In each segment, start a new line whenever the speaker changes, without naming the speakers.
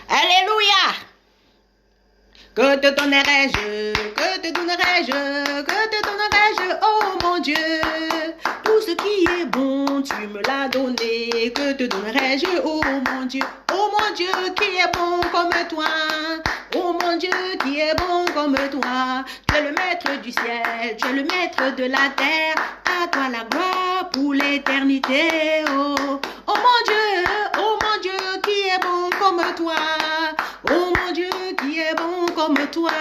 Alléluia. Que te donnerai-je, que te donnerai-je, que te donnerai-je, oh mon Dieu. Tout ce qui est bon, tu me l'as donné. Que te donnerai-je, oh mon Dieu qui est bon comme toi. Oh mon Dieu qui est bon comme toi. Tu es le maître du ciel, tu es le maître de la terre. À toi la gloire pour l'éternité. Oh mon Dieu qui est bon comme toi. Oh mon Dieu qui est bon comme toi.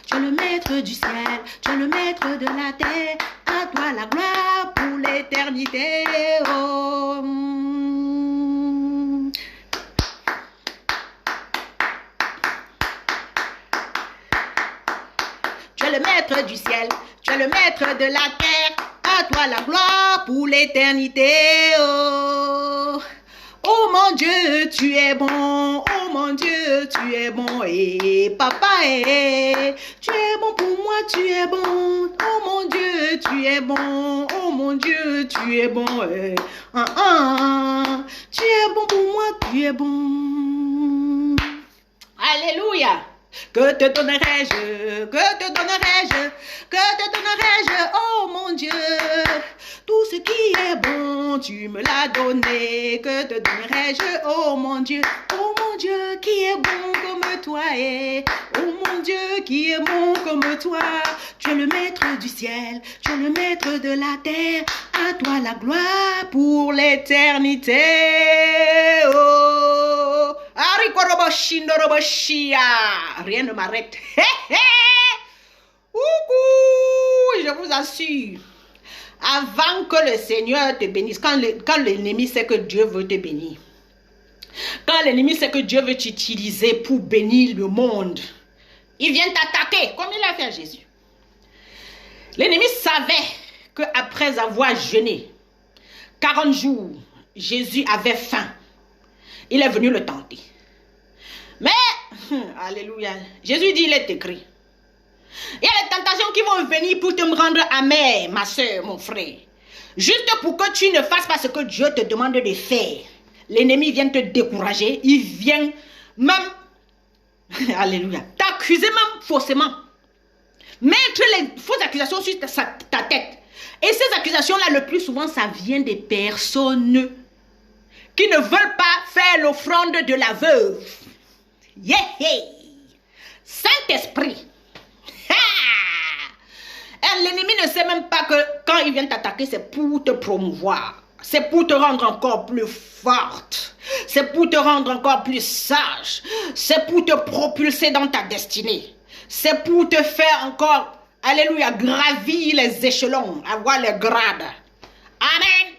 Tu es le maître du ciel, tu es le maître de la terre. À toi la gloire pour l'éternité. Oh. Tu es le maître du ciel, tu es le maître de la terre. À toi la gloire pour l'éternité. Oh. Oh mon Dieu, tu es bon. Oh mon Dieu, tu es bon. Et papa, tu es bon pour moi, tu es bon. Oh mon Dieu, tu es bon. Oh mon Dieu, tu es bon. Tu es bon pour moi, tu es bon. Alléluia. Que te donnerai-je, que te donnerai-je, que te donnerai-je, oh mon Dieu. Tout ce qui est bon, tu me l'as donné. Que te donnerai-je, oh mon Dieu qui est bon comme toi. Oh mon Dieu qui est bon comme toi. Tu es le maître du ciel, tu es le maître de la terre. À toi la gloire pour l'éternité. Oh. Rien ne m'arrête. Je vous assure, avant que le Seigneur te bénisse, quand l'ennemi sait que Dieu veut te bénir, quand l'ennemi sait que Dieu veut t'utiliser pour bénir le monde, il vient t'attaquer, comme il a fait à Jésus. L'ennemi savait qu'après avoir jeûné 40 jours, Jésus avait faim. Il est venu le tenter. Mais, alléluia, Jésus dit, il est écrit. Il y a les tentations qui vont venir pour te rendre amer, ma soeur, mon frère. Juste pour que tu ne fasses pas ce que Dieu te demande de faire. L'ennemi vient te décourager. Il vient même, alléluia, t'accuser même faussement. Mettre les fausses accusations sur ta tête. Et ces accusations-là, le plus souvent, ça vient des personnes qui ne veulent pas faire l'offrande de la veuve. Yeah, yeah. Saint-Esprit. L'ennemi ne sait même pas que quand il vient t'attaquer, c'est pour te promouvoir. C'est pour te rendre encore plus forte. C'est pour te rendre encore plus sage. C'est pour te propulser dans ta destinée. C'est pour te faire encore, alléluia, gravir les échelons, avoir les grades. Amen.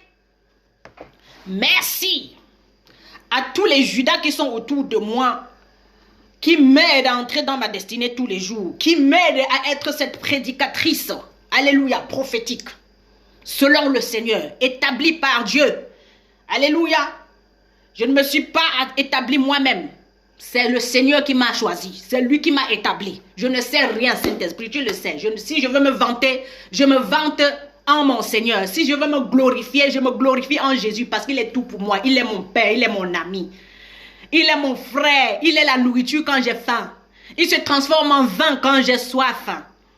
Merci à tous les Judas qui sont autour de moi, qui m'aident à entrer dans ma destinée tous les jours, qui m'aident à être cette prédicatrice, alléluia, prophétique, selon le Seigneur, établie par Dieu. Alléluia. Je ne me suis pas établie moi-même. C'est le Seigneur qui m'a choisi. C'est lui qui m'a établi. Je ne sais rien, Saint-Esprit, tu le sais. Si je veux me vanter, je me vante en mon Seigneur. Si je veux me glorifier, je me glorifie en Jésus parce qu'il est tout pour moi. Il est mon Père, il est mon ami. Il est mon frère, il est la nourriture quand j'ai faim. Il se transforme en vin quand j'ai soif.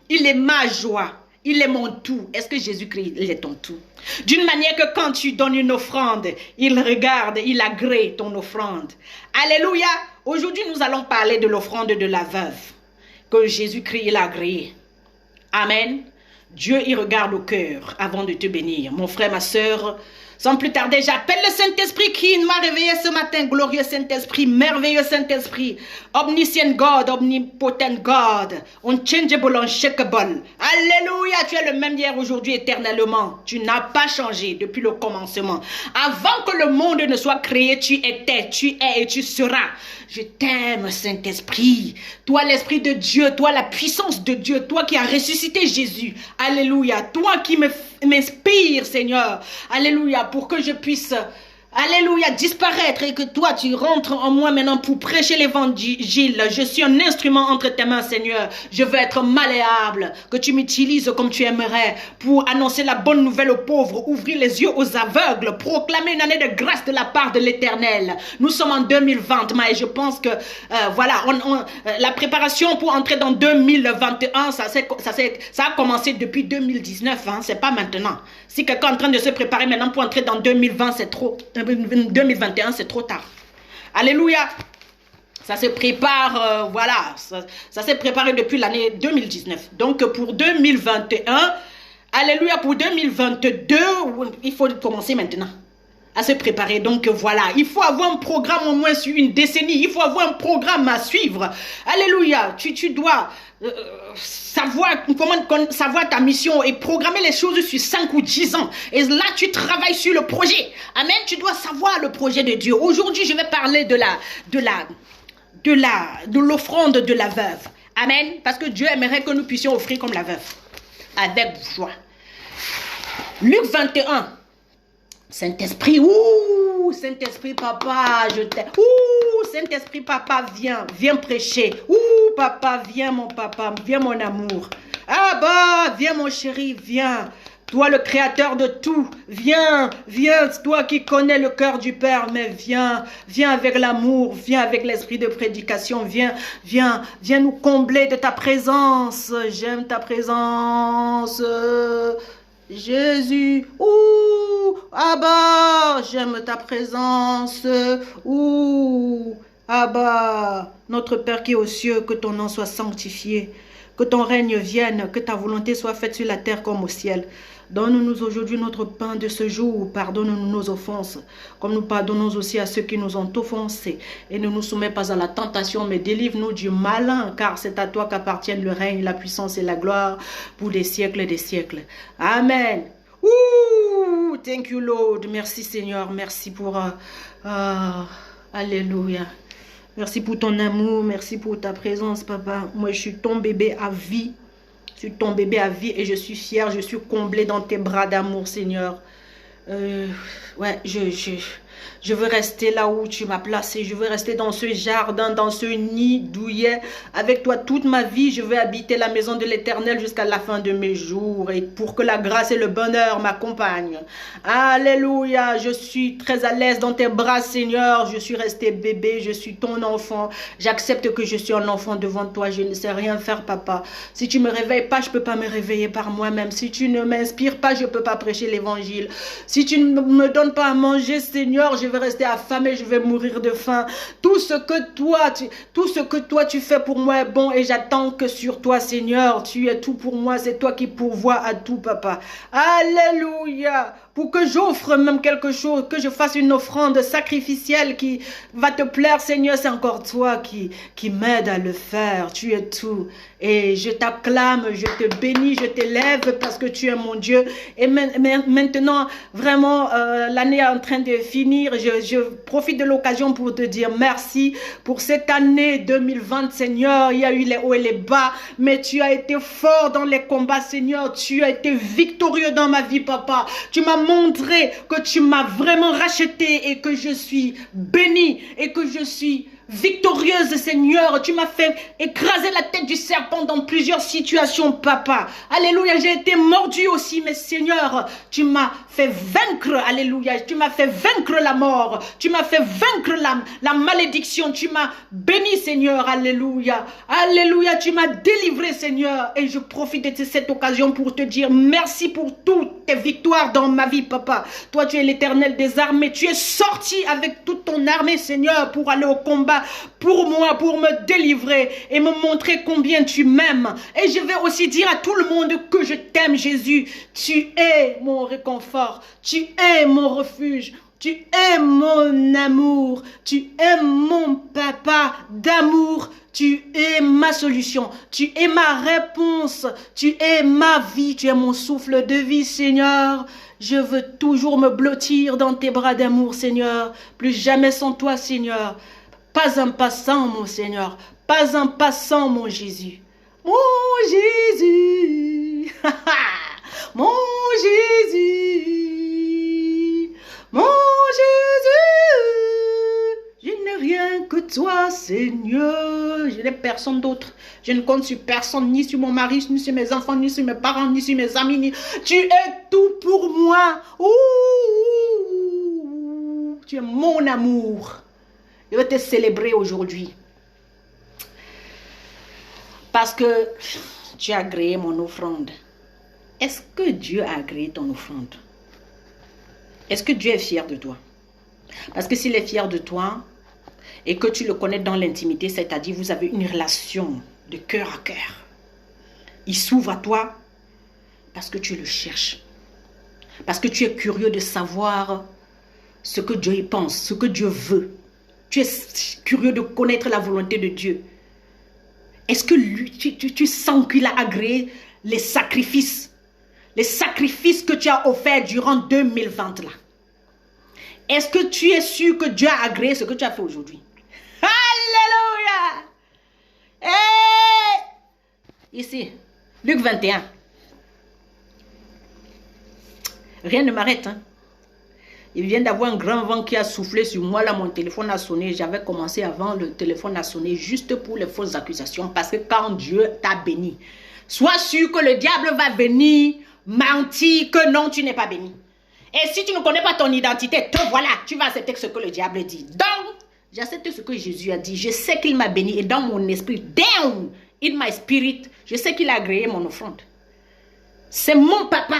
Il est ma joie, il est mon tout. Est-ce que Jésus-Christ, il est ton tout? D'une manière que quand tu donnes une offrande, il regarde, il agrée ton offrande. Alléluia. Aujourd'hui, nous allons parler de l'offrande de la veuve que Jésus-Christ, il a agréée. Amen. Dieu, il regarde au cœur avant de te bénir. Mon frère, ma soeur, sans plus tarder, j'appelle le Saint-Esprit qui m'a réveillé ce matin. Glorieux Saint-Esprit, merveilleux Saint-Esprit, omniscient God, omnipotent God, unchangeable, unshakable. Alléluia, tu es le même hier, aujourd'hui, éternellement. Tu n'as pas changé depuis le commencement. Avant que le monde ne soit créé, tu étais, tu es et tu seras. Je t'aime, Saint-Esprit. Toi, l'Esprit de Dieu, toi, la puissance de Dieu, toi qui as ressuscité Jésus. Alléluia, toi qui m'inspire, Seigneur. Alléluia, pour que je puisse, Alléluia, disparaître et que toi tu rentres en moi maintenant pour prêcher l'évangile. Je suis un instrument entre tes mains, Seigneur. Je veux être malléable, que tu m'utilises comme tu aimerais pour annoncer la bonne nouvelle aux pauvres, ouvrir les yeux aux aveugles, proclamer une année de grâce de la part de l'Éternel. Nous sommes en 2020, et je pense que voilà, la préparation pour entrer dans 2021, ça a commencé depuis 2019, hein, c'est pas maintenant. Si quelqu'un est en train de se préparer maintenant pour entrer dans 2020, c'est trop. 2021, c'est trop tard. Alléluia. Ça se prépare, voilà. Ça s'est préparé depuis l'année 2019. Donc, pour 2021, alléluia, pour 2022, il faut commencer maintenant à se préparer. Donc voilà, il faut avoir un programme au moins sur une décennie. Il faut avoir un programme à suivre. Alléluia, tu dois savoir ta mission et programmer les choses sur 5 ou 10 ans. Et là, tu travailles sur le projet. Amen, tu dois savoir le projet de Dieu. Aujourd'hui, je vais parler de l'offrande de la veuve. Amen, parce que Dieu aimerait que nous puissions offrir comme la veuve, avec joie. Luc 21. Saint-Esprit, ouh, Saint-Esprit, papa, je t'aime. Ouh, Saint-Esprit, papa, viens prêcher. Ouh, papa, viens mon amour. Ah bah, viens mon chéri, viens. Toi le créateur de tout, viens, toi qui connais le cœur du Père, mais viens avec l'amour, viens avec l'esprit de prédication, viens nous combler de ta présence. J'aime ta présence. Jésus, ouh, Abba, j'aime ta présence, ouh, Abba, notre Père qui est aux cieux, que ton nom soit sanctifié, que ton règne vienne, que ta volonté soit faite sur la terre comme au ciel. Donne-nous aujourd'hui notre pain de ce jour, pardonne-nous nos offenses, comme nous pardonnons aussi à ceux qui nous ont offensés. Et ne nous soumets pas à la tentation, mais délivre-nous du malin, car c'est à toi qu'appartiennent le règne, la puissance et la gloire pour des siècles et des siècles. Amen. Ouh, thank you Lord. Merci Seigneur, merci pour... alléluia. Merci pour ton amour, merci pour ta présence, papa. Moi, je suis ton bébé à vie. Je suis ton bébé à vie et je suis fière, je suis comblée dans tes bras d'amour, Seigneur. Ouais, je veux rester là où tu m'as placé. Je veux rester dans ce jardin, dans ce nid douillet. Avec toi toute ma vie, je veux habiter la maison de l'Éternel jusqu'à la fin de mes jours. Et pour que la grâce et le bonheur m'accompagnent. Alléluia, je suis très à l'aise dans tes bras, Seigneur. Je suis resté bébé, je suis ton enfant. J'accepte que je suis un enfant devant toi. Je ne sais rien faire, papa. Si tu ne me réveilles pas, je ne peux pas me réveiller par moi-même. Si tu ne m'inspires pas, je ne peux pas prêcher l'évangile. Si tu ne me donnes pas à manger, Seigneur, je vais rester affamé, je vais mourir de faim. Tout ce que toi tu fais pour moi est bon et j'attends que sur toi, Seigneur. Tu es tout pour moi, c'est toi qui pourvois à tout, papa. Alléluia. Pour que j'offre même quelque chose, que je fasse une offrande sacrificielle qui va te plaire, Seigneur, c'est encore toi qui m'aide à le faire. Tu es tout. Et je t'acclame, je te bénis, je t'élève parce que tu es mon Dieu. Et maintenant, vraiment, l'année est en train de finir. Je profite de l'occasion pour te dire merci pour cette année 2020, Seigneur. Il y a eu les hauts et les bas, mais tu as été fort dans les combats, Seigneur. Tu as été victorieux dans ma vie, papa. Tu m'as montré que tu m'as vraiment racheté et que je suis béni et que je suis victorieuse, Seigneur. Tu m'as fait écraser la tête du serpent dans plusieurs situations, papa. Alléluia, j'ai été mordu aussi, mais Seigneur, tu m'as fait vaincre, alléluia. Tu m'as fait vaincre la mort. Tu m'as fait vaincre la malédiction. Tu m'as béni, Seigneur, alléluia. Alléluia, tu m'as délivré, Seigneur. Et je profite de cette occasion pour te dire merci pour toutes tes victoires dans ma vie, papa. Toi, tu es l'Éternel des armées. Tu es sorti avec toute ton armée, Seigneur, pour aller au combat pour moi, pour me délivrer et me montrer combien tu m'aimes. Et je vais aussi dire à tout le monde que je t'aime, Jésus. Tu es mon réconfort, tu es mon refuge, tu es mon amour, tu es mon papa d'amour. Tu es ma solution, tu es ma réponse, tu es ma vie, tu es mon souffle de vie, Seigneur. Je veux toujours me blottir dans tes bras d'amour, Seigneur. Plus jamais sans toi, Seigneur. Pas un passant, mon Seigneur. Pas un passant, mon Jésus. Mon Jésus. Mon Jésus. Mon Jésus, je n'ai rien que toi, Seigneur. Je n'ai personne d'autre. Je ne compte sur personne, ni sur mon mari, ni sur mes enfants, ni sur mes parents, ni sur mes amis. Tu es tout pour moi. Ouh, tu es mon amour. Je vais te célébrer aujourd'hui. Parce que tu as agréé mon offrande. Est-ce que Dieu a agréé ton offrande? Est-ce que Dieu est fier de toi? Parce que s'il est fier de toi et que tu le connais dans l'intimité, c'est-à-dire vous avez une relation de cœur à cœur, il s'ouvre à toi parce que tu le cherches. Parce que tu es curieux de savoir ce que Dieu y pense, ce que Dieu veut. Tu es curieux de connaître la volonté de Dieu. Est-ce que lui, tu sens qu'il a agréé les sacrifices que tu as offerts durant 2020 là? Est-ce que tu es sûr que Dieu a agréé ce que tu as fait aujourd'hui? Alléluia! Ici, Luc 21. Rien ne m'arrête. Hein? Il vient d'avoir un grand vent qui a soufflé sur moi. Là, mon téléphone a sonné. J'avais commencé avant, le téléphone a sonné juste pour les fausses accusations. Parce que quand Dieu t'a béni, sois sûr que le diable va venir mentir que non, tu n'es pas béni. Et si tu ne connais pas ton identité, te voilà, tu vas accepter ce que le diable dit. Donc, j'accepte ce que Jésus a dit. Je sais qu'il m'a béni et dans mon esprit, down in my spirit, je sais qu'il a agréé mon offrande. C'est mon papa.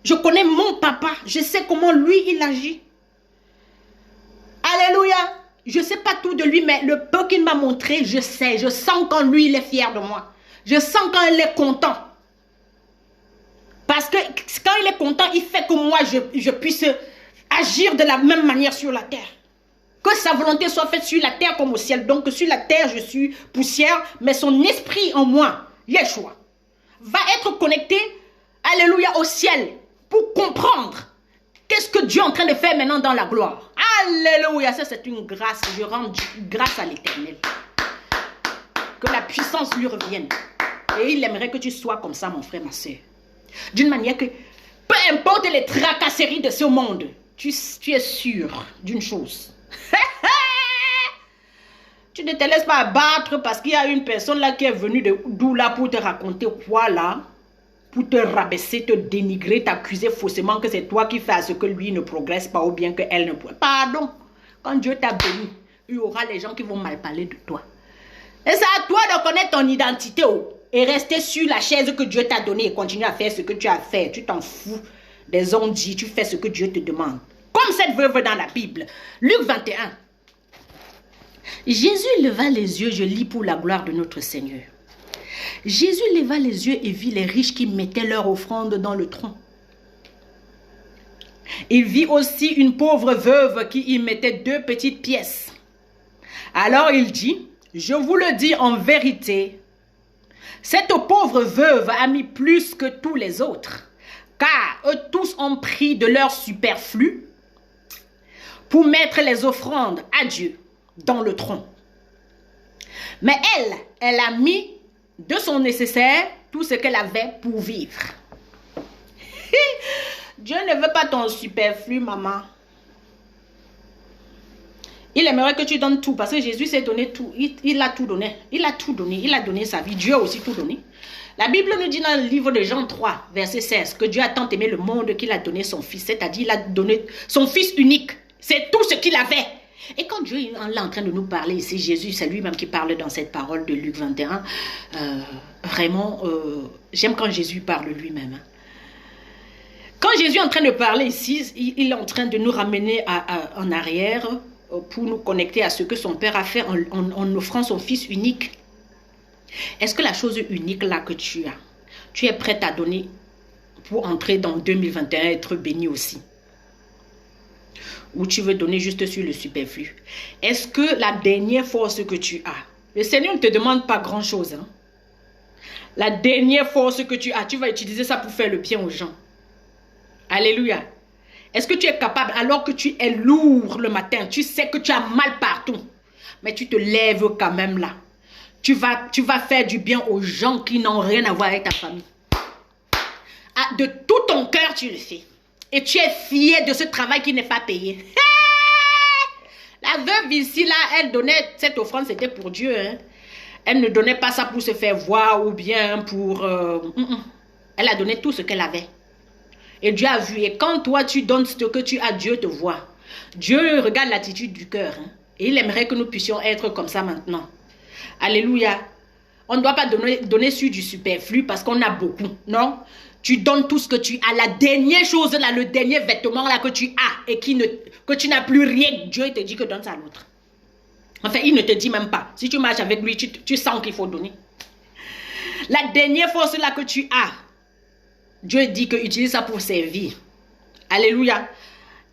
Je connais mon papa. Je sais comment lui, il agit. Alléluia. Je ne sais pas tout de lui, mais le peu qu'il m'a montré, je sais. Je sens quand lui, il est fier de moi. Je sens quand il est content. Parce que quand il est content, il fait que moi, je puisse agir de la même manière sur la terre. Que sa volonté soit faite sur la terre comme au ciel. Donc sur la terre, je suis poussière, mais son esprit en moi, Yeshua, va être connecté, alléluia, au ciel pour comprendre qu'est-ce que Dieu est en train de faire maintenant dans la gloire. Alléluia, ça c'est une grâce. Je rends grâce à l'Éternel. Que la puissance lui revienne. Et il aimerait que tu sois comme ça, mon frère, ma soeur. D'une manière que, peu importe les tracasseries de ce monde, tu es sûr d'une chose. Tu ne te laisses pas abattre parce qu'il y a une personne là qui est venue d'où là pour te raconter quoi là, pour te rabaisser, te dénigrer, t'accuser faussement que c'est toi qui fais à ce que lui ne progresse pas ou bien qu'elle ne progresse. Pardon, quand Dieu t'a béni, il y aura les gens qui vont mal parler de toi. Et c'est à toi de connaître ton identité et rester sur la chaise que Dieu t'a donnée et continuer à faire ce que tu as fait. Tu t'en fous des on-dit, tu fais ce que Dieu te demande. Comme cette veuve dans la Bible. Luc 21. Jésus leva les yeux, je lis pour la gloire de notre Seigneur. Jésus leva les yeux et vit les riches qui mettaient leur offrande dans le tronc. Il vit aussi une pauvre veuve qui y mettait 2 petites pièces. Alors il dit, je vous le dis en vérité, cette pauvre veuve a mis plus que tous les autres, car eux tous ont pris de leur superflu pour mettre les offrandes à Dieu dans le tronc. Mais elle a mis de son nécessaire tout ce qu'elle avait pour vivre. Dieu ne veut pas ton superflu, maman. Il aimerait que tu donnes tout parce que Jésus s'est donné tout. Il a tout donné. Il a tout donné. Il a donné sa vie. Dieu a aussi tout donné. La Bible nous dit dans le livre de Jean 3, verset 16, que Dieu a tant aimé le monde qu'il a donné son fils. C'est-à-dire il a donné son fils unique. C'est tout ce qu'il avait. Et quand Dieu est en train de nous parler ici, Jésus, c'est lui-même qui parle dans cette parole de Luc 21. Vraiment, j'aime quand Jésus parle lui-même. Hein. Quand Jésus est en train de parler ici, il est en train de nous ramener en arrière pour nous connecter à ce que son Père a fait en offrant son Fils unique. Est-ce que la chose unique là que tu as, tu es prête à donner pour entrer dans 2021 et être béni aussi? Ou tu veux donner juste sur le superflu? Est-ce que la dernière force que tu as, le Seigneur ne te demande pas grand-chose. Hein? La dernière force que tu as, tu vas utiliser ça pour faire le bien aux gens. Alléluia. Est-ce que tu es capable, alors que tu es lourd le matin, tu sais que tu as mal partout, mais tu te lèves quand même là. Tu vas faire du bien aux gens qui n'ont rien à voir avec ta famille. Ah, de tout ton cœur, tu le fais. Et tu es fier de ce travail qui n'est pas payé. La veuve ici, là, elle donnait cette offrande, c'était pour Dieu. Hein. Elle ne donnait pas ça pour se faire voir ou bien pour... Elle a donné tout ce qu'elle avait. Et Dieu a vu. Et quand toi, tu donnes ce que tu as, Dieu te voit. Dieu regarde l'attitude du cœur. Hein. Et il aimerait que nous puissions être comme ça maintenant. Alléluia. On ne doit pas donner sur du superflu parce qu'on a beaucoup. Non. Tu donnes tout ce que tu as. La dernière chose là, le dernier vêtement là que tu as et que tu n'as plus rien. Dieu te dit que donne ça à l'autre. Enfin, il ne te dit même pas. Si tu marches avec lui, tu sens qu'il faut donner. La dernière force là que tu as, Dieu dit que utilise ça pour servir. Alléluia.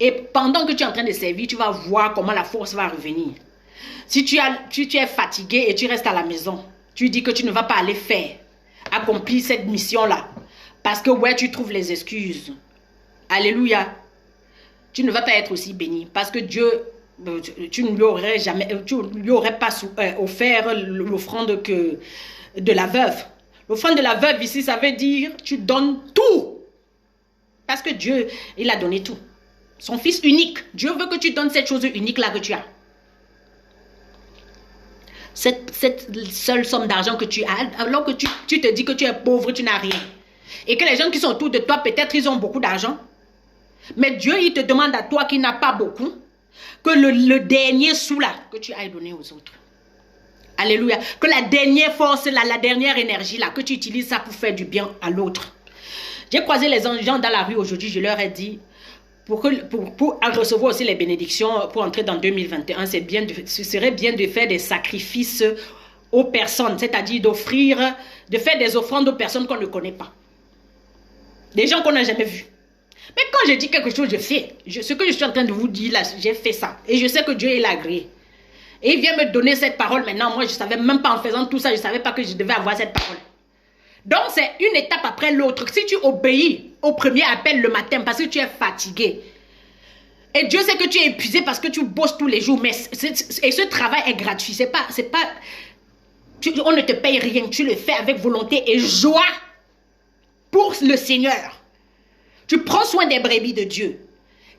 Et pendant que tu es en train de servir, tu vas voir comment la force va revenir. Si tu es fatigué et tu restes à la maison, tu dis que tu ne vas pas aller accomplir cette mission-là. Parce que ouais, tu trouves les excuses. Alléluia. Tu ne vas pas être aussi béni. Parce que Dieu, tu ne lui aurais pas offert l'offrande de la veuve. L'offrande de la veuve ici, ça veut dire tu donnes tout. Parce que Dieu, il a donné tout. Son fils unique. Dieu veut que tu donnes cette chose unique-là que tu as. Cette seule somme d'argent que tu as, alors que tu te dis que tu es pauvre, tu n'as rien. Et que les gens qui sont autour de toi, peut-être ils ont beaucoup d'argent. Mais Dieu, il te demande à toi qui n'as pas beaucoup, que le dernier sou là, que tu ailles donner aux autres. Alléluia. Que la dernière force là, la dernière énergie là, que tu utilises ça pour faire du bien à l'autre. J'ai croisé les gens dans la rue aujourd'hui, je leur ai dit, pour recevoir aussi les bénédictions, pour entrer dans 2021, ce serait bien de faire des sacrifices aux personnes, c'est-à-dire de faire des offrandes aux personnes qu'on ne connaît pas. Des gens qu'on n'a jamais vus. Mais quand je dis quelque chose, je fais. Ce que je suis en train de vous dire là, j'ai fait ça. Et je sais que Dieu, il a agréé. Et il vient me donner cette parole maintenant. Moi, je ne savais même pas en faisant tout ça, je ne savais pas que je devais avoir cette parole. Donc, c'est une étape après l'autre. Si tu obéis au premier appel le matin parce que tu es fatigué, et Dieu sait que tu es épuisé parce que tu bosses tous les jours, mais et ce travail est gratuit. On ne te paye rien. Tu le fais avec volonté et joie pour le Seigneur. Tu prends soin des brebis de Dieu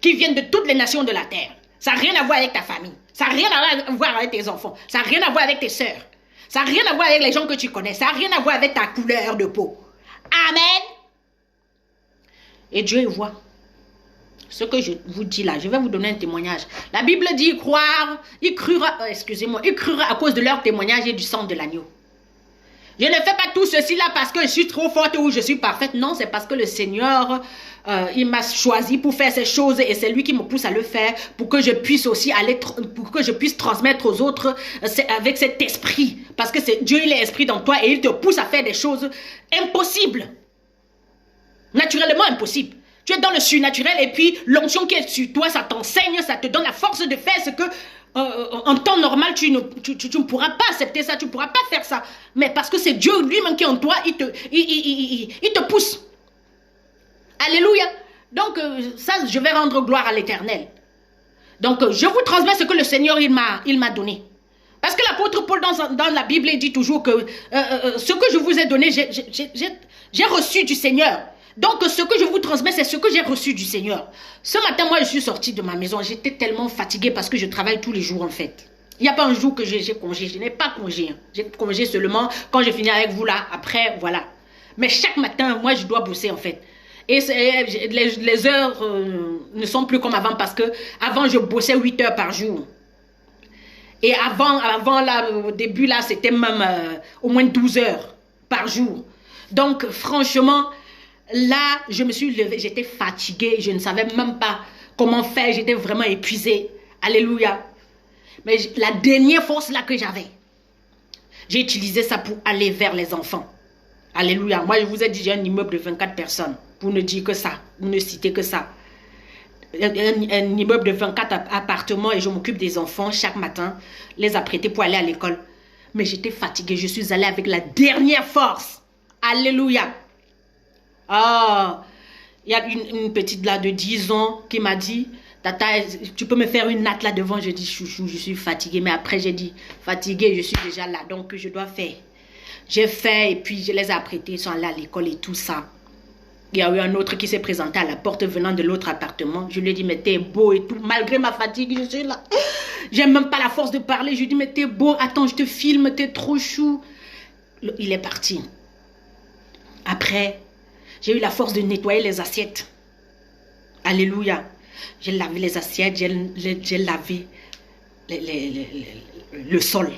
qui viennent de toutes les nations de la terre. Ça n'a rien à voir avec ta famille. Ça n'a rien à voir avec tes enfants. Ça n'a rien à voir avec tes sœurs. Ça n'a rien à voir avec les gens que tu connais. Ça n'a rien à voir avec ta couleur de peau. Amen. Et Dieu voit. Ce que je vous dis là, je vais vous donner un témoignage. La Bible dit il crura à cause de leur témoignage et du sang de l'agneau. Je ne fais pas tout ceci là parce que je suis trop forte ou je suis parfaite. Non, c'est parce que le Seigneur, il m'a choisi pour faire ces choses et c'est lui qui me pousse à le faire pour que je puisse aussi pour que je puisse transmettre aux autres avec cet esprit. Parce que Dieu, il est esprit dans toi et il te pousse à faire des choses impossibles. Naturellement impossibles. Tu es dans le surnaturel et puis l'onction qui est sur toi, ça t'enseigne, ça te donne la force de faire ce que en temps normal, tu ne pourras pas accepter ça, tu ne pourras pas faire ça. Mais parce que c'est Dieu lui-même qui est en toi, il te pousse. Alléluia. Donc ça, je vais rendre gloire à l'Éternel. Donc je vous transmets ce que le Seigneur il m'a donné. Parce que l'apôtre Paul dans la Bible il dit toujours que ce que je vous ai donné, j'ai reçu du Seigneur. Donc, ce que je vous transmets, c'est ce que j'ai reçu du Seigneur. Ce matin, moi, je suis sortie de ma maison. J'étais tellement fatiguée parce que je travaille tous les jours, en fait. Il n'y a pas un jour que j'ai congé. Je n'ai pas congé. Hein. J'ai congé seulement quand je finis avec vous, là. Après, voilà. Mais chaque matin, moi, je dois bosser, en fait. Et les heures ne sont plus comme avant parce que avant, je bossais 8 heures par jour. Et avant là, au début, là, c'était même au moins 12 heures par jour. Donc, franchement... Là, je me suis levée, j'étais fatiguée, je ne savais même pas comment faire, j'étais vraiment épuisée. Alléluia. Mais la dernière force là que j'avais, j'ai utilisé ça pour aller vers les enfants. Alléluia. Moi, je vous ai dit, j'ai un immeuble de 24 personnes, pour ne dire que ça, pour ne citer que ça. Un immeuble de 24 appartements et je m'occupe des enfants chaque matin, les apprêter pour aller à l'école. Mais j'étais fatiguée, je suis allée avec la dernière force. Alléluia. Ah, il y a une petite là de 10 ans qui m'a dit, Tata, tu peux me faire une natte là devant? Je dis, chouchou, je suis fatiguée. Mais après, j'ai dit, fatiguée, je suis déjà là, donc je dois faire. J'ai fait et puis je les ai apprêtés, ils sont allés à l'école et tout ça. Il y a eu un autre qui s'est présenté à la porte venant de l'autre appartement. Je lui ai dit, mais t'es beau et tout. Malgré ma fatigue, je suis là. J'ai même pas la force de parler. Je lui ai dit, mais t'es beau. Attends, je te filme, t'es trop chou. Il est parti. Après, j'ai eu la force de nettoyer les assiettes. Alléluia. J'ai lavé les assiettes, j'ai lavé le sol.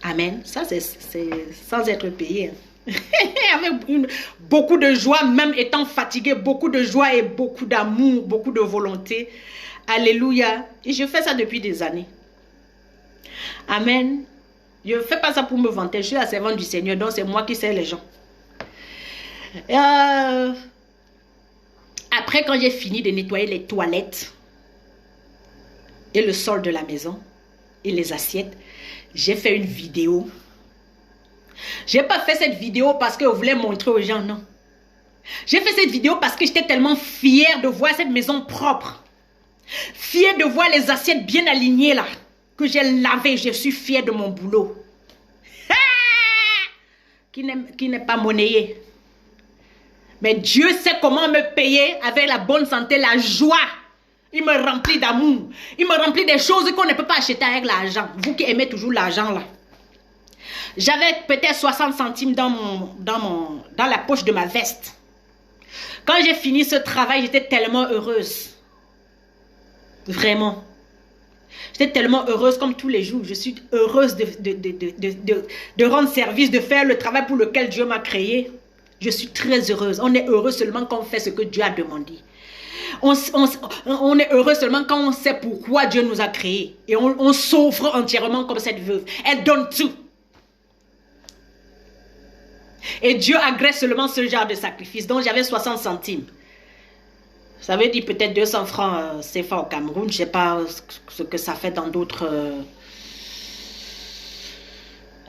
Amen. Ça, c'est sans être payé. Avec beaucoup de joie, même étant fatigué, beaucoup de joie et beaucoup d'amour, beaucoup de volonté. Alléluia. Et je fais ça depuis des années. Amen. Je ne fais pas ça pour me vanter. Je suis la servante du Seigneur, donc c'est moi qui sers les gens. Après, quand j'ai fini de nettoyer les toilettes et le sol de la maison et les assiettes, j'ai fait une vidéo. Je n'ai pas fait cette vidéo parce que je voulais montrer aux gens, non. J'ai fait cette vidéo parce que j'étais tellement fière de voir cette maison propre. Fière de voir les assiettes bien alignées là. Que j'ai lavé, je suis fière de mon boulot. Qui n'est pas monnayé. Mais Dieu sait comment me payer avec la bonne santé, la joie. Il me remplit d'amour. Il me remplit des choses qu'on ne peut pas acheter avec l'argent. Vous qui aimez toujours l'argent là. J'avais peut-être 60 centimes dans la poche de ma veste. Quand j'ai fini ce travail, j'étais tellement heureuse. Vraiment. J'étais tellement heureuse comme tous les jours. Je suis heureuse de rendre service, de faire le travail pour lequel Dieu m'a créé. Je suis très heureuse. On est heureux seulement quand on fait ce que Dieu a demandé. On est heureux seulement quand on sait pourquoi Dieu nous a créés. Et on s'offre entièrement comme cette veuve. Elle donne tout. Et Dieu agrée seulement ce genre de sacrifice. Donc j'avais 60 centimes. Ça veut dire peut-être 200 francs CFA au Cameroun. Je ne sais pas ce que ça fait dans d'autres...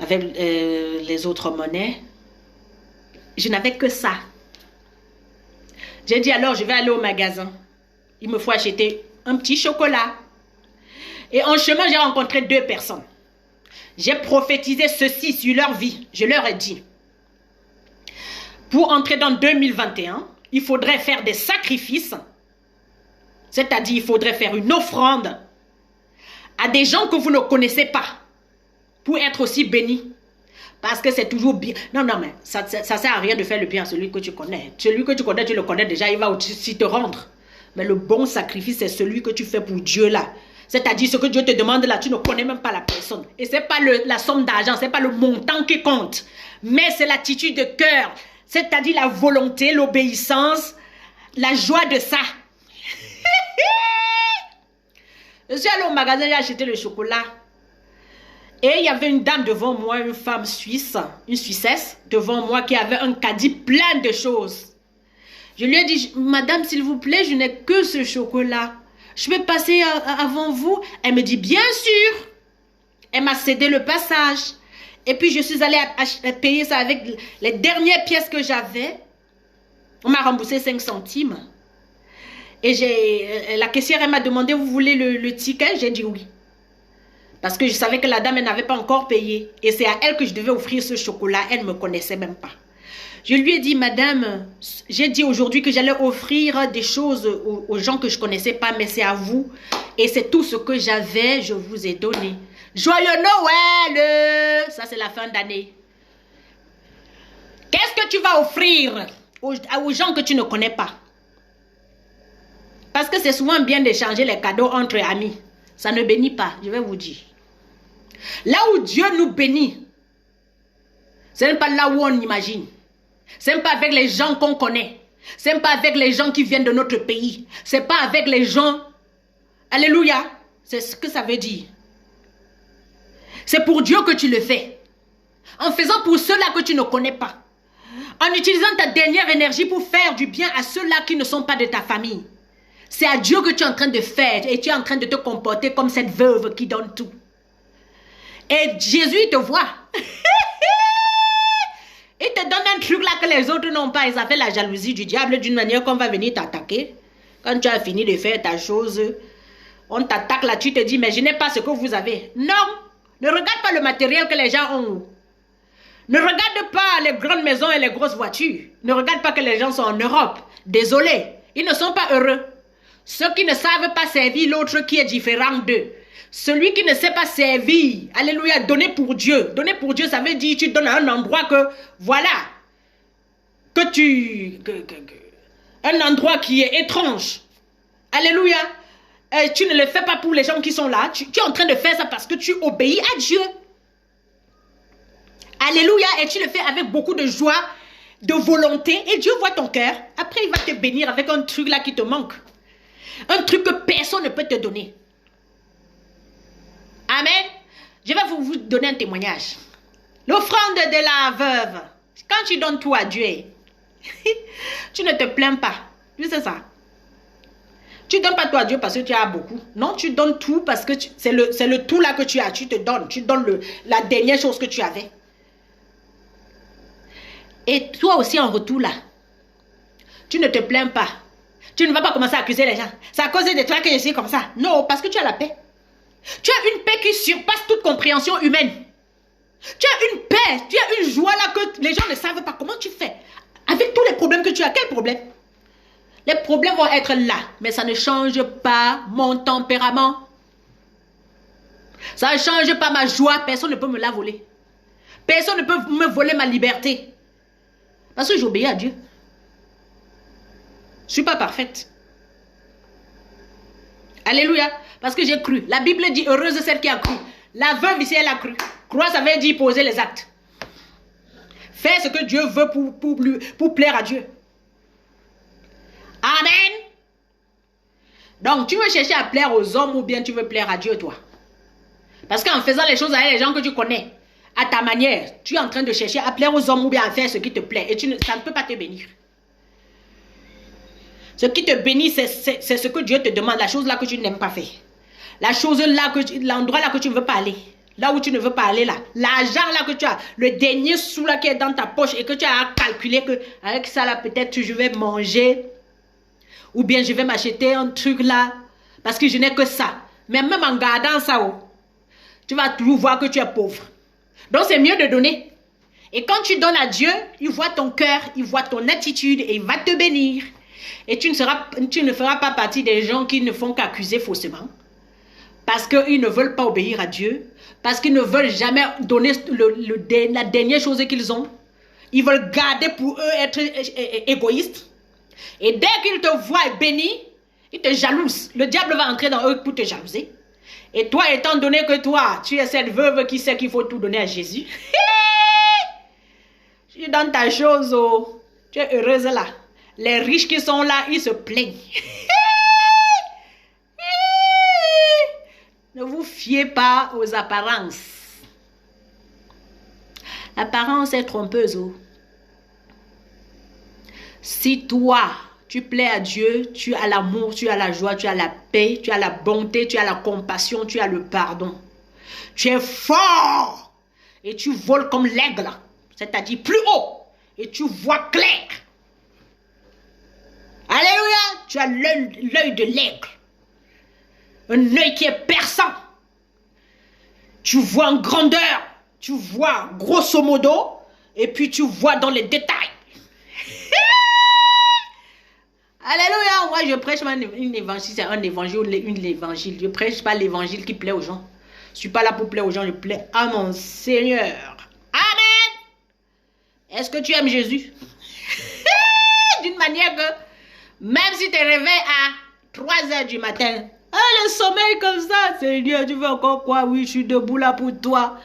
avec les autres monnaies. Je n'avais que ça. J'ai dit alors je vais aller au magasin. Il me faut acheter un petit chocolat. Et en chemin j'ai rencontré 2 personnes. J'ai prophétisé ceci sur leur vie. Je leur ai dit. Pour entrer dans 2021, il faudrait faire des sacrifices. C'est-à-dire il faudrait faire une offrande à des gens que vous ne connaissez pas. Pour être aussi bénis. Parce que c'est toujours bien. Non, mais ça ne sert à rien de faire le bien à celui que tu connais. Celui que tu connais, tu le connais déjà, il va aussi te rendre. Mais le bon sacrifice, c'est celui que tu fais pour Dieu là. C'est-à-dire ce que Dieu te demande là, tu ne connais même pas la personne. Et ce n'est pas la somme d'argent, ce n'est pas le montant qui compte. Mais c'est l'attitude de cœur. C'est-à-dire la volonté, l'obéissance, la joie de ça. Je suis allée au magasin, j'ai acheté le chocolat. Et il y avait une dame devant moi, une femme suisse, une Suissesse, devant moi qui avait un caddie plein de choses. Je lui ai dit, madame, s'il vous plaît, je n'ai que ce chocolat. Je peux passer avant vous? Elle me dit, bien sûr. Elle m'a cédé le passage. Et puis, je suis allée payer ça avec les dernières pièces que j'avais. On m'a remboursé 5 centimes. Et la caissière, elle m'a demandé, vous voulez le ticket? J'ai dit oui. Parce que je savais que la dame, elle n'avait pas encore payé. Et c'est à elle que je devais offrir ce chocolat. Elle ne me connaissait même pas. Je lui ai dit, madame, j'ai dit aujourd'hui que j'allais offrir des choses aux gens que je ne connaissais pas, mais c'est à vous. Et c'est tout ce que j'avais, je vous ai donné. Joyeux Noël! Ça, c'est la fin d'année. Qu'est-ce que tu vas offrir aux gens que tu ne connais pas? Parce que c'est souvent bien d'échanger les cadeaux entre amis. Ça ne bénit pas, je vais vous dire. Là où Dieu nous bénit, ce n'est pas là où on imagine. Ce n'est pas avec les gens qu'on connaît. Ce n'est pas avec les gens qui viennent de notre pays. Ce n'est pas avec les gens. Alléluia. C'est ce que ça veut dire. C'est pour Dieu que tu le fais. En faisant pour ceux-là que tu ne connais pas. En utilisant ta dernière énergie pour faire du bien à ceux-là qui ne sont pas de ta famille. C'est à Dieu que tu es en train de faire. Et tu es en train de te comporter comme cette veuve qui donne tout. Et Jésus, il te voit. Il te donne un truc là que les autres n'ont pas. Et ça fait la jalousie du diable d'une manière qu'on va venir t'attaquer. Quand tu as fini de faire ta chose, on t'attaque là, tu te dis, mais je n'ai pas ce que vous avez. Non, ne regarde pas le matériel que les gens ont. Ne regarde pas les grandes maisons et les grosses voitures. Ne regarde pas que les gens sont en Europe. Désolé, ils ne sont pas heureux. Ceux qui ne savent pas servir l'autre qui est différent d'eux. Celui qui ne sait pas servir, alléluia, donner pour Dieu. Donner pour Dieu, ça veut dire tu donnes à un endroit que, voilà, un endroit qui est étrange. Alléluia. Et tu ne le fais pas pour les gens qui sont là. Tu es en train de faire ça parce que tu obéis à Dieu. Alléluia. Et tu le fais avec beaucoup de joie, de volonté. Et Dieu voit ton cœur. Après, il va te bénir avec un truc là qui te manque. Un truc que personne ne peut te donner. Amen. Je vais vous donner un témoignage. L'offrande de la veuve. Quand tu donnes tout à Dieu, tu ne te plains pas. C'est ça. Tu ne donnes pas tout à Dieu parce que tu as beaucoup. Non, tu donnes tout parce que c'est le tout là que tu as. Tu te donnes. Tu donnes la dernière chose que tu avais. Et toi aussi en retour là, tu ne te plains pas. Tu ne vas pas commencer à accuser les gens. C'est à cause de toi que je suis comme ça. Non, parce que tu as la paix. Tu as une paix qui surpasse toute compréhension humaine. Tu as une paix, tu as une joie là que les gens ne savent pas. Comment tu fais? Avec tous les problèmes que tu as, quel problème? Les problèmes vont être là, mais ça ne change pas mon tempérament. Ça ne change pas ma joie. Personne ne peut me la voler. Personne ne peut me voler ma liberté. Parce que j'obéis à Dieu. Je ne suis pas parfaite. Alléluia. Parce que j'ai cru. La Bible dit heureuse celle qui a cru. La veuve ici, elle a cru. Croire, ça veut dire poser les actes. Faire ce que Dieu veut pour plaire à Dieu. Amen. Donc, tu veux chercher à plaire aux hommes ou bien tu veux plaire à Dieu, toi? Parce qu'en faisant les choses avec les gens que tu connais, à ta manière, tu es en train de chercher à plaire aux hommes ou bien à faire ce qui te plaît. Et ça ne peut pas te bénir. Ce qui te bénit, c'est ce que Dieu te demande, la chose là que tu n'aimes pas faire. La chose là, l'endroit là que tu ne veux pas aller. Là où tu ne veux pas aller là. L'argent là que tu as, le dernier sou là qui est dans ta poche et que tu as calculé que avec ça là peut-être je vais manger. Ou bien je vais m'acheter un truc là parce que je n'ai que ça. Mais même en gardant ça, tu vas toujours voir que tu es pauvre. Donc c'est mieux de donner. Et quand tu donnes à Dieu, il voit ton cœur, il voit ton attitude et il va te bénir. Et tu ne feras pas partie des gens qui ne font qu'accuser faussement. Parce qu'ils ne veulent pas obéir à Dieu. Parce qu'ils ne veulent jamais donner la dernière chose qu'ils ont. Ils veulent garder pour eux, être égoïstes. Et dès qu'ils te voient béni, ils te jalousent. Le diable va entrer dans eux pour te jalouser. Et toi, étant donné que toi, tu es cette veuve qui sait qu'il faut tout donner à Jésus. Tu es dans ta chose, tu es heureuse là. Les riches qui sont là, ils se plaignent. Ne vous fiez pas aux apparences. L'apparence est trompeuse. Si toi, tu plais à Dieu, tu as l'amour, tu as la joie, tu as la paix, tu as la bonté, tu as la compassion, tu as le pardon. Tu es fort et tu voles comme l'aigle, c'est-à-dire plus haut et tu vois clair. Alléluia, tu as l'œil de l'aigle. Un œil qui est perçant. Tu vois en grandeur. Tu vois grosso modo. Et puis tu vois dans les détails. Alléluia. Moi je prêche une évangile. C'est un évangile ou une évangile. Je prêche pas l'évangile qui plaît aux gens. Je ne suis pas là pour plaire aux gens. Je plais à mon Seigneur. Amen. Est-ce que tu aimes Jésus? D'une manière que même si tu es réveillé à 3 h du matin. Le sommeil comme ça, Seigneur, tu veux encore quoi? Oui, je suis debout là pour toi.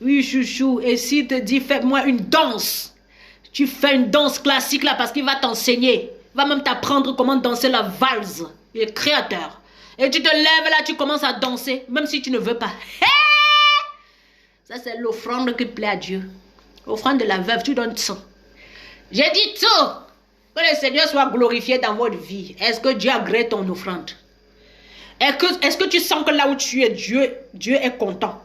Oui, chouchou. Et s'il te dit, fais-moi une danse. Tu fais une danse classique là parce qu'il va t'enseigner. Il va même t'apprendre comment danser la valse. Il est créateur. Et tu te lèves là, tu commences à danser, même si tu ne veux pas. Ça, c'est l'offrande qui plaît à Dieu. L'offrande de la veuve, tu donnes tout. J'ai dit tout. Que le Seigneur soit glorifié dans votre vie. Est-ce que Dieu agrée ton offrande? Est-ce que tu sens que là où tu es, Dieu est content?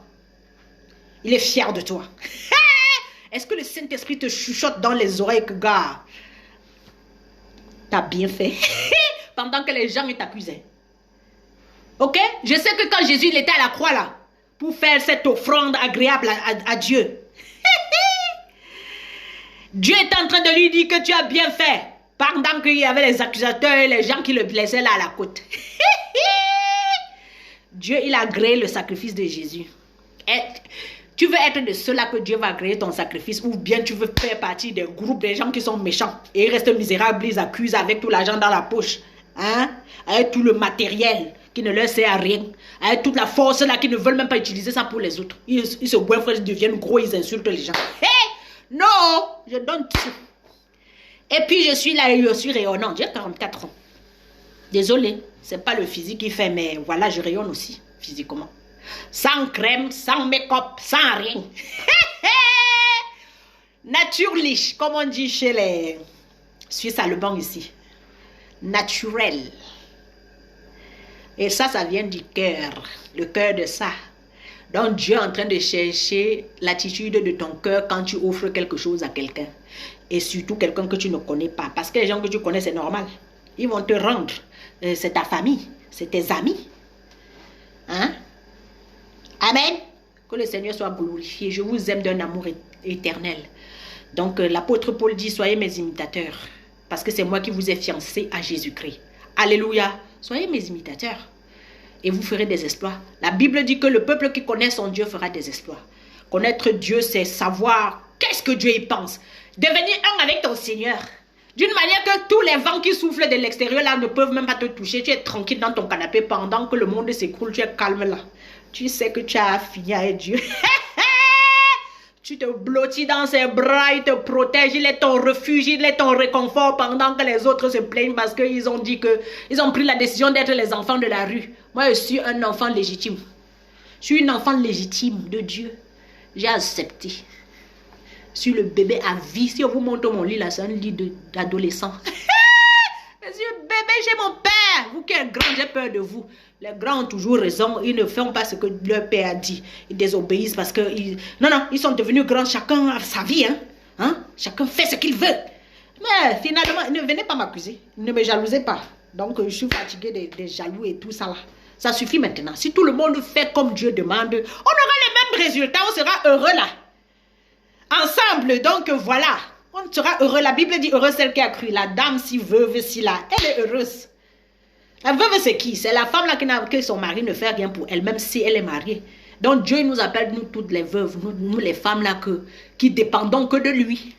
Il est fier de toi. Est-ce que le Saint-Esprit te chuchote dans les oreilles que, gars, t'as bien fait? Pendant que les gens t'accusaient. Ok? Je sais que quand Jésus il était à la croix là, pour faire cette offrande agréable à Dieu, Dieu est en train de lui dire que tu as bien fait. Pendant qu'il y avait les accusateurs et les gens qui le blessaient là à la côte. Dieu, il a agréé le sacrifice de Jésus. Et tu veux être de ceux-là que Dieu va agréer ton sacrifice, ou bien tu veux faire partie des groupes des gens qui sont méchants et ils restent misérables, ils accusent avec tout l'argent dans la poche, hein? Avec tout le matériel qui ne leur sert à rien, avec toute la force là qui ne veulent même pas utiliser ça pour les autres. Ils se goinfrent, ils deviennent gros, ils insultent les gens. Hey! Non, je donne tout. Et puis je suis là et je suis rayonnante. J'ai 44 ans. Désolée, c'est pas le physique qui fait, mais voilà, je rayonne aussi physiquement. Sans crème, sans make-up, sans rien. Nature liche, comme on dit chez les Suisses allemands ici. Naturel. Et ça vient du cœur. Le cœur de ça. Donc Dieu est en train de chercher l'attitude de ton cœur quand tu offres quelque chose à quelqu'un. Et surtout quelqu'un que tu ne connais pas. Parce que les gens que tu connais, c'est normal. Ils vont te rendre. C'est ta famille. C'est tes amis. Hein? Amen. Que le Seigneur soit glorifié. Je vous aime d'un amour éternel. Donc l'apôtre Paul dit, soyez mes imitateurs. Parce que c'est moi qui vous ai fiancé à Jésus-Christ. Alléluia. Soyez mes imitateurs. Et vous ferez des exploits. La Bible dit que le peuple qui connaît son Dieu fera des exploits. Connaître Dieu, c'est savoir qu'est-ce que Dieu y pense. Devenir un avec ton Seigneur. D'une manière que tous les vents qui soufflent de l'extérieur là ne peuvent même pas te toucher. Tu es tranquille dans ton canapé pendant que le monde s'écroule. Tu es calme là. Tu sais que tu as fini avec Dieu. Tu te blottis dans ses bras, il te protège, il est ton refuge, il est ton réconfort pendant que les autres se plaignent parce qu'ils ont dit que ils ont pris la décision d'être les enfants de la rue. Moi, je suis un enfant légitime. Je suis une enfant légitime de Dieu. J'ai accepté. Je suis le bébé à vie. Si on vous montre mon lit là, c'est un lit d'adolescent. Je suis le bébé chez mon père. Vous qui êtes grand, j'ai peur de vous. Les grands ont toujours raison. Ils ne font pas ce que leur père a dit. Ils désobéissent parce que... Non, ils sont devenus grands. Chacun a sa vie. Hein? Chacun fait ce qu'il veut. Mais finalement, ne venez pas m'accuser. Ne me jalousez pas. Donc, je suis fatiguée des jaloux et tout ça là. Ça suffit maintenant. Si tout le monde fait comme Dieu demande, on aura les mêmes résultats. On sera heureux là. Ensemble. Donc, voilà. On sera heureux. La Bible dit heureux celle qui a cru. La dame si veuve si là. Elle est heureuse. La veuve, c'est qui? C'est la femme là que son mari ne fait rien pour elle, même si elle est mariée. Donc Dieu nous appelle, nous toutes les veuves, nous les femmes là qui dépendons que de lui.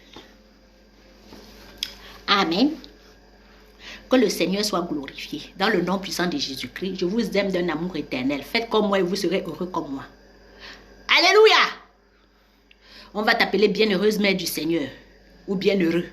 Amen. Que le Seigneur soit glorifié. Dans le nom puissant de Jésus-Christ, je vous aime d'un amour éternel. Faites comme moi et vous serez heureux comme moi. Alléluia. On va t'appeler bienheureuse mère du Seigneur ou bienheureux.